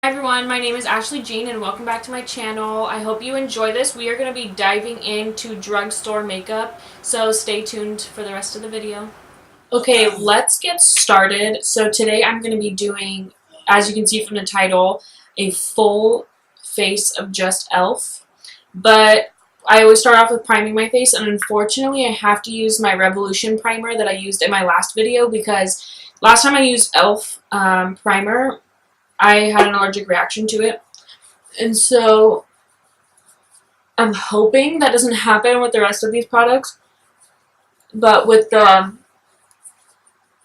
Hi everyone, my name is Ashley Jean and welcome back to my channel. I hope you enjoy this. We are going to be diving into drugstore makeup, so stay tuned for the rest of the video. Okay, let's get started. So today I'm going to be doing, as you can see from the title, a full face of just e.l.f. But I always start off with priming my face, and unfortunately I have to use my Revolution primer that I used in my last video because last time I used e.l.f. Primer, I had an allergic reaction to it. And so I'm hoping that doesn't happen with the rest of these products. But with the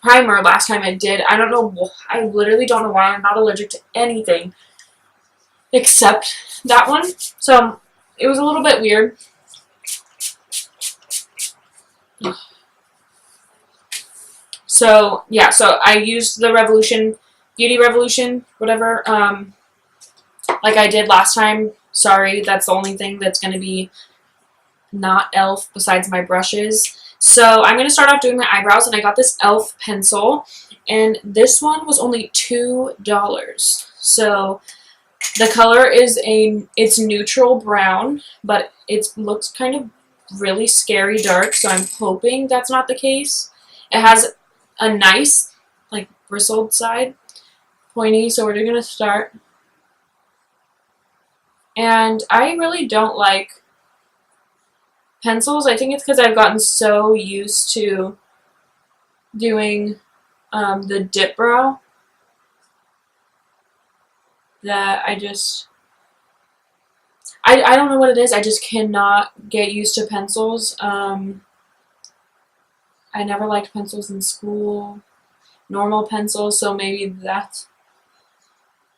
primer, last time I did, I don't know, I literally don't know why I'm not allergic to anything except that one. So it was a little bit weird. So yeah, so I used the Revolution, Beauty Revolution, whatever, like I did last time. Sorry, that's the only thing that's going to be not e.l.f. besides my brushes. So I'm going to start off doing my eyebrows, and I got this e.l.f. pencil, and this one was only $2. So the color is it's neutral brown, but it looks kind of really scary dark, so I'm hoping that's not the case. It has a nice, like, bristled side, pointy, so we're going to start. And I really don't like pencils. I think it's because I've gotten so used to doing the dip brow that I don't know what it is. I just cannot get used to pencils. I never liked pencils in school, normal pencils, so maybe that's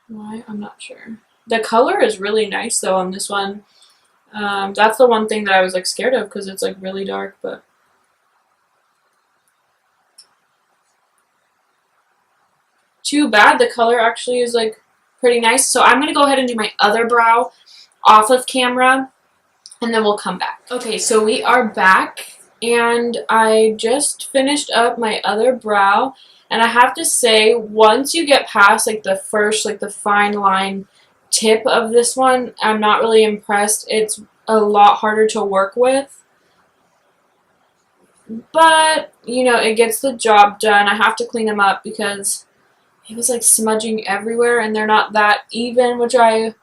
why. I'm not sure. The color is really nice though on this one. That's the one thing that I was like scared of because it's like really dark, but too bad. The color actually is like pretty nice. So I'm gonna go ahead and do my other brow off of camera, and then we'll come back. Okay, so we are back, and I just finished up my other brow, and I have to say, once you get past like the first, like the fine line tip of this one, I'm not really impressed. It's a lot harder to work with, but you know, it gets the job done. I have to clean them up because it was like smudging everywhere, and they're not that even, which I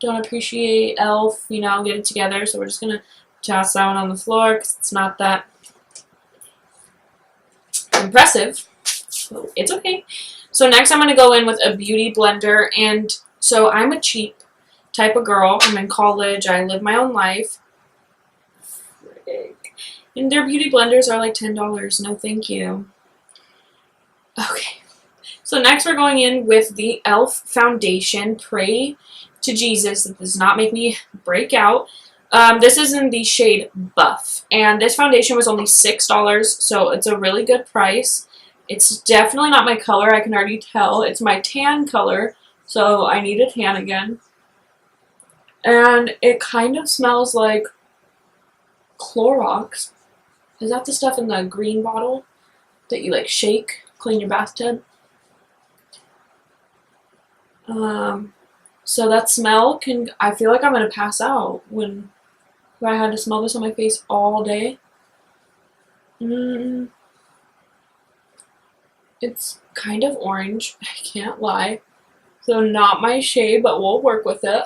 don't appreciate. e.l.f., you know, get it together. So we're just gonna toss that one on the floor because it's not that impressive. So it's okay. So next I'm gonna go in with a beauty blender, and so I'm a cheap type of girl. I'm in college. I live my own life. And their beauty blenders are like $10. No, thank you. Okay. So next we're going in with the e.l.f. foundation. Pray to Jesus that does not make me break out. This is in the shade Buff, and this foundation was only $6, so it's a really good price. It's definitely not my color. I can already tell. It's my tan color, so I need a tan again. And it kind of smells like Clorox. Is that the stuff in the green bottle that you like shake, clean your bathtub? So that smell I feel like I'm going to pass out when I had to smell this on my face all day. It's kind of orange, I can't lie. So not my shade, but we'll work with it.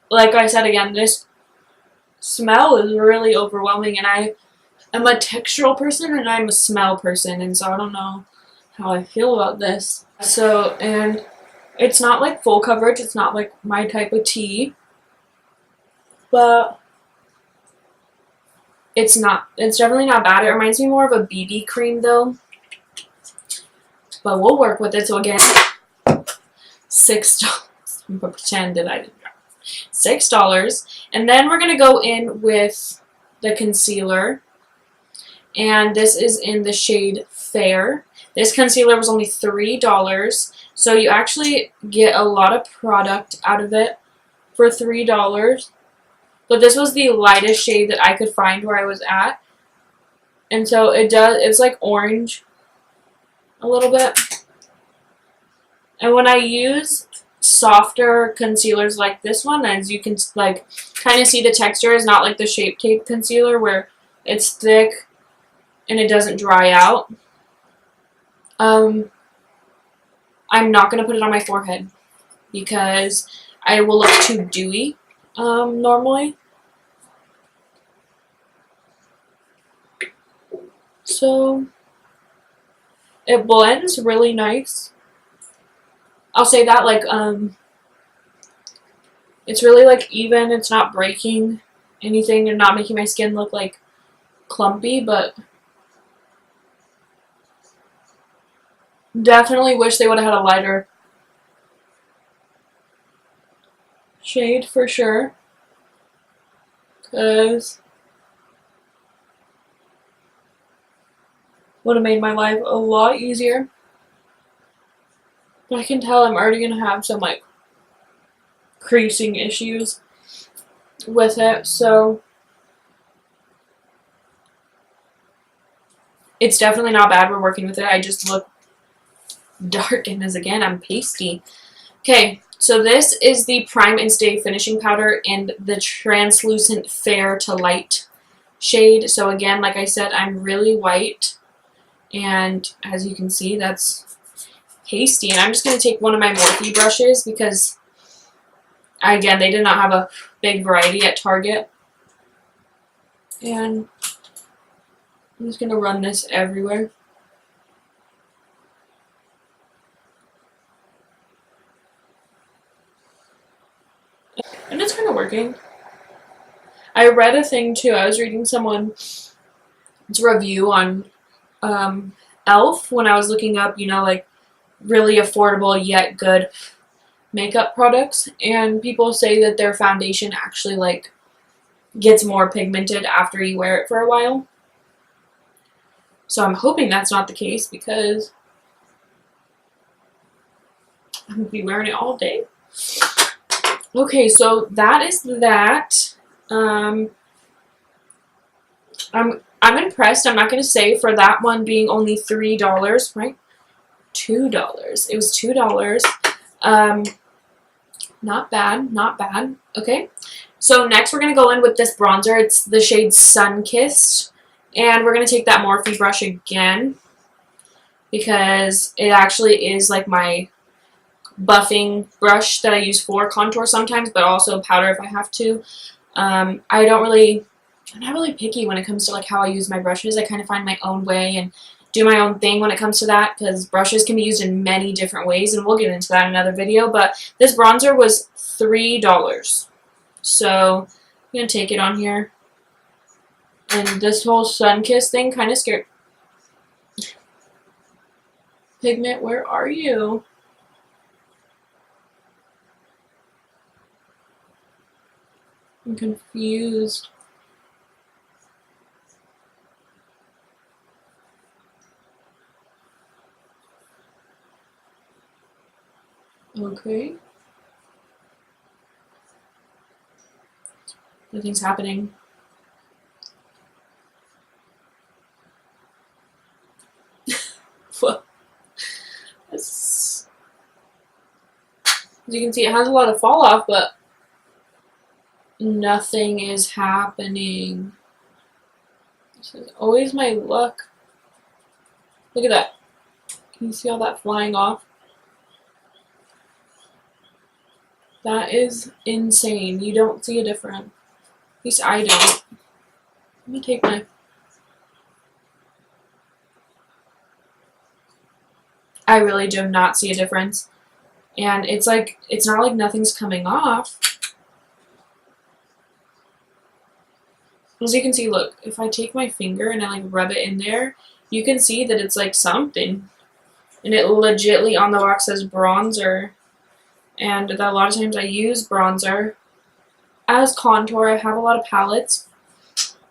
Like I said again, this smell is really overwhelming, and I am a textural person and I'm a smell person, and so I don't know how I feel about this. So, and it's not like full coverage, it's not like my type of tea, but it's definitely not bad. It reminds me more of a BB cream though, but we'll work with it. So again, $6. I'm gonna pretend that I didn't drop $6. And then we're gonna go in with the concealer, and this is in the shade Fair. This concealer was only $3, so you actually get a lot of product out of it for $3. But this was the lightest shade that I could find where I was at. And so it's like orange a little bit. And when I use softer concealers like this one, as you can like kind of see, the texture is not like the Shape Tape concealer where it's thick and it doesn't dry out. I'm not going to put it on my forehead because I will look too dewy normally. So it blends really nice. I'll say that, like, it's really like even, it's not breaking anything and not making my skin look like clumpy, but definitely wish they would have had a lighter shade for sure, because would have made my life a lot easier. But I can tell I'm already going to have some like creasing issues with it, so it's definitely not bad. We're working with it. I just look dark, and as again, I'm pasty. Okay, so this is the Prime and Stay Finishing Powder in the Translucent Fair to Light shade. So again, like I said, I'm really white, and as you can see, that's pasty. And I'm just going to take one of my Morphe brushes because, again, they did not have a big variety at Target. And I'm just going to run this everywhere. And it's kind of working. I read a thing too. I was reading someone's review on e.l.f. when I was looking up, you know, like really affordable yet good makeup products. And people say that their foundation actually like gets more pigmented after you wear it for a while. So I'm hoping that's not the case because I'm going to be wearing it all day. Okay, so that is that. I'm impressed. I'm not going to say for that one being only $3, right? $2. It was $2. Not bad, not bad. Okay, so next we're going to go in with this bronzer. It's the shade Sun-Kissed. And we're going to take that Morphe brush again because it actually is like my buffing brush that I use for contour sometimes, but also powder if I have to. I'm not really picky when it comes to like how I use my brushes. I kind of find my own way and do my own thing when it comes to that because brushes can be used in many different ways, and we'll get into that in another video. But this bronzer was $3. So I'm going to take it on here. And this whole Sun-Kissed thing kind of scared. Pigment, where are you? I'm confused. Okay. Nothing's happening. As you can see, it has a lot of fall off, but nothing is happening. This is always my luck. Look at that. Can you see all that flying off? That is insane. You don't see a difference. At least I don't. Let me take my... I really do not see a difference. And it's like, it's not like nothing's coming off. As you can see, look, if I take my finger and I like rub it in there, you can see that it's like something. And it legitly on the box says bronzer. And a lot of times I use bronzer as contour. I have a lot of palettes,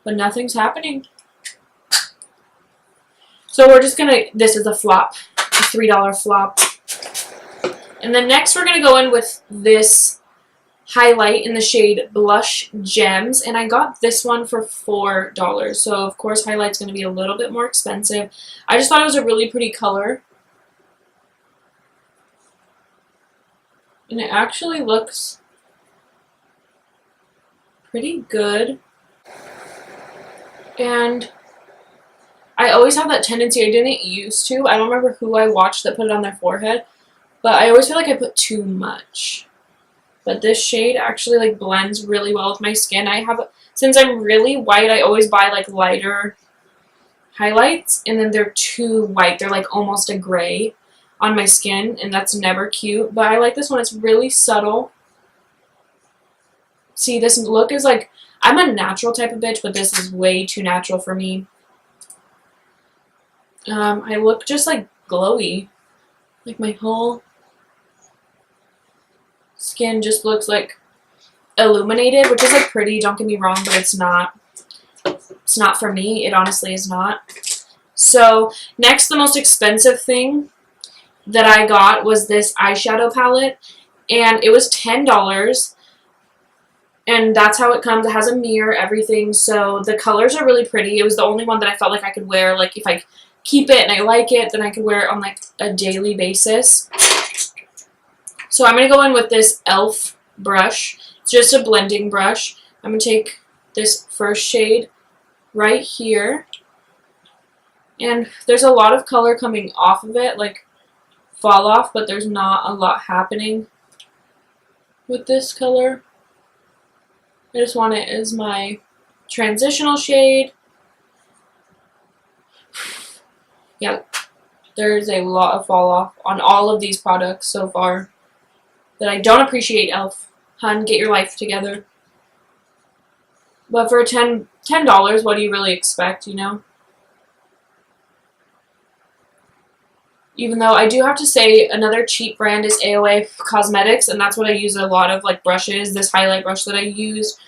but nothing's happening. So we're just gonna, this is a flop, a $3 flop. And then next we're gonna go in with this highlight in the shade Blush Gems, and I got this one for $4. So of course highlight's going to be a little bit more expensive. I just thought it was a really pretty color. And it actually looks pretty good. And I always have that tendency, I didn't used to, I don't remember who I watched that put it on their forehead, but I always feel like I put too much. But this shade actually like blends really well with my skin. Since I'm really white, I always buy like lighter highlights, and then they're too white. They're like almost a gray on my skin, and that's never cute. But I like this one. It's really subtle. See, this look is like, I'm a natural type of bitch, but this is way too natural for me. I look just like glowy. Like my whole skin just looks like illuminated, which is like pretty, don't get me wrong, but it's not for me. It honestly is not. So next, the most expensive thing that I got was this eyeshadow palette, and it was $10, and that's how it comes. It has a mirror, everything, so the colors are really pretty. It was the only one that I felt like I could wear, like if I keep it and I like it, then I could wear it on like a daily basis. So I'm going to go in with this e.l.f. brush. It's just a blending brush. I'm going to take this first shade right here. And there's a lot of color coming off of it, like fall off, but there's not a lot happening with this color. I just want it as my transitional shade. Yeah, there's a lot of fall off on all of these products so far that I don't appreciate. e.l.f. Hun, get your life together. But for $10, what do you really expect, you know? Even though I do have to say another cheap brand is AOA Cosmetics, and that's what I use a lot of, like brushes. This highlight brush that I used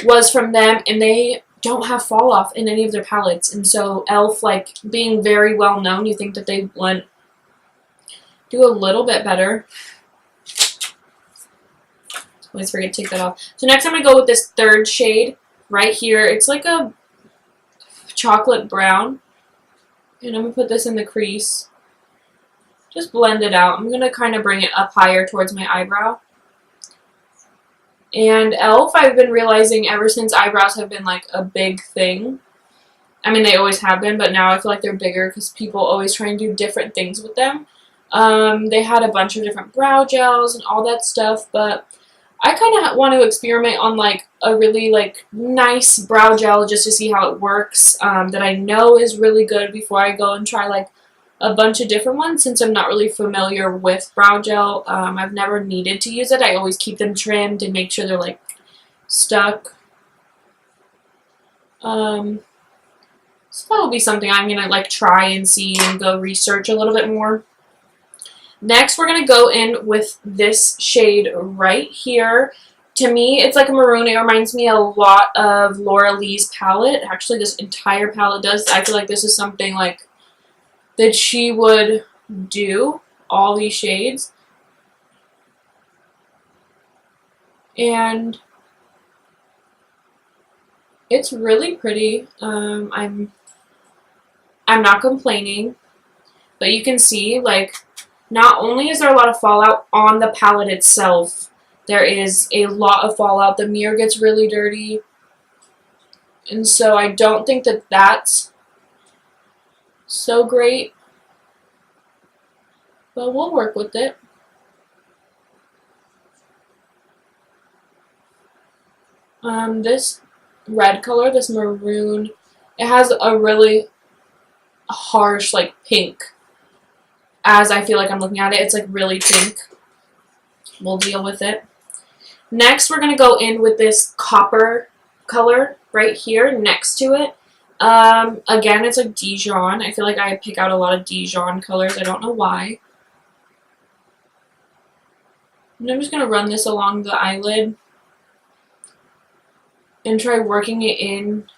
was from them, and they don't have fall off in any of their palettes. And so e.l.f., like being very well known, you think that they would do a little bit better. Always forget to take that off. So next I'm going to go with this third shade right here. It's like a chocolate brown. And I'm going to put this in the crease. Just blend it out. I'm going to kind of bring it up higher towards my eyebrow. And e.l.f. I've been realizing ever since eyebrows have been like a big thing. I mean, they always have been, but now I feel like they're bigger because people always try and do different things with them. They had a bunch of different brow gels and all that stuff, but I kind of want to experiment on like a really like nice brow gel just to see how it works, that I know is really good before I go and try like a bunch of different ones, since I'm not really familiar with brow gel. I've never needed to use it. I always keep them trimmed and make sure they're like stuck. So that will be something I'm going to like try and see and go research a little bit more. Next, we're going to go in with this shade right here. To me, it's like a maroon. It reminds me a lot of Laura Lee's palette. Actually, this entire palette does. I feel like this is something like that she would do, all these shades. And it's really pretty. I'm not complaining, but you can see like not only is there a lot of fallout on the palette itself, there is a lot of fallout. The mirror gets really dirty. And so I don't think that that's so great. But we'll work with it. This red color, this maroon, it has a really harsh like pink. As I feel like I'm looking at it, it's like really pink. We'll deal with it. Next, we're going to go in with this copper color right here next to it. Again, it's like Dijon. I feel like I pick out a lot of Dijon colors. I don't know why. And I'm just going to run this along the eyelid and try working it in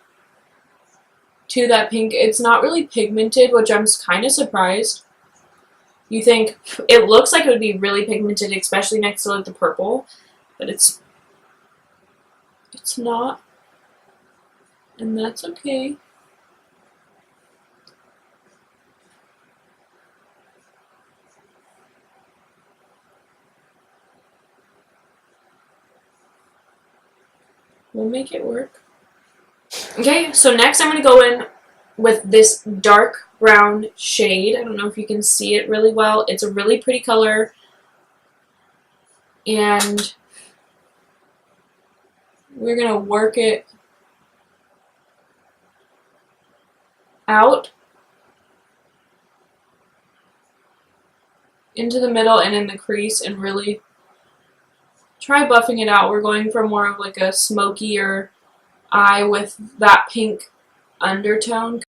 to that pink. It's not really pigmented, which I'm kind of surprised. You think it looks like it would be really pigmented, especially next to like the purple, but it's not, and that's okay. We'll make it work. Okay, so next I'm going to go in with this dark brown shade. I don't know if you can see it really well. It's a really pretty color, and we're going to work it out into the middle and in the crease, and really try buffing it out. We're going for more of like a smokier eye with that pink undertone,